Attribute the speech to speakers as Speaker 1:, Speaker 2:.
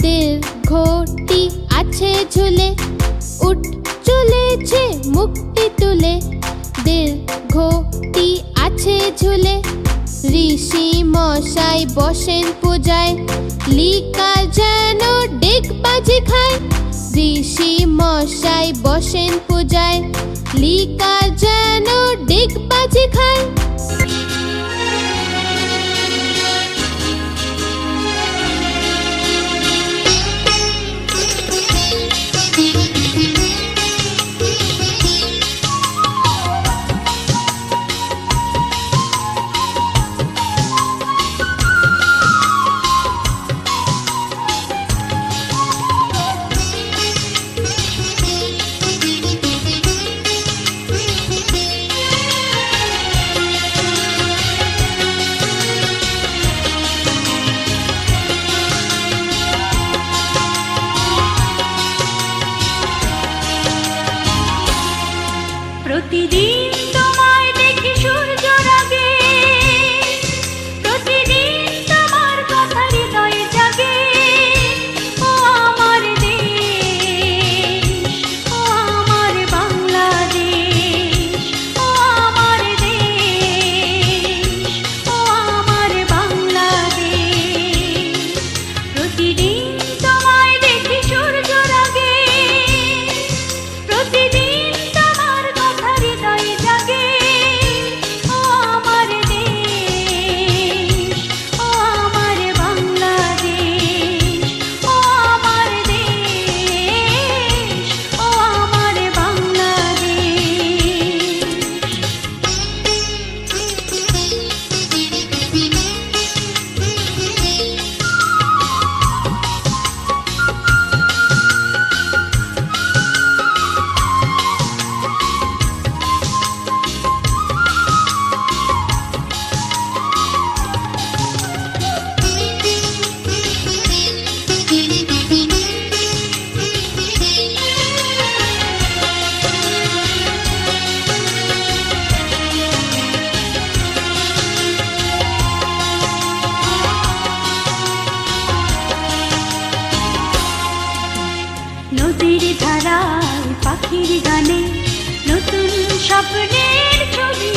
Speaker 1: দীর্ঘটি আছে ঝুলে, উঠ চলেছে মুক্তি তুলে। দীর্ঘটি আছে ঝুলে, ঋষি মশাই বসেন পূজায়, লিকা যেন ডিগবাজি খায়। ঋষি মশাই বসেন পূজায়, লিকা যেন ডিগবাজি খায়।
Speaker 2: প্রতিদিন তোমায় দেখি সূর্যের আগে, প্রতিদিন তোমার কথা হৃদয়ে জাগে। ও আমার দেশ, ও আমার বাংলাদেশ, ও আমার দেশ, ও আমার বাংলাদেশ। প্রতিদিন তোমায় দেখি সূর্যের আগে, প্রতিদিন হৃদয়ে জাগে। ও আমার দেশ, ও আমার বাংলাদেশ, ও আমার দেশ, ও আমার নদীর ধারায় পাখির গানে নতুন স্বপ্নের ছবি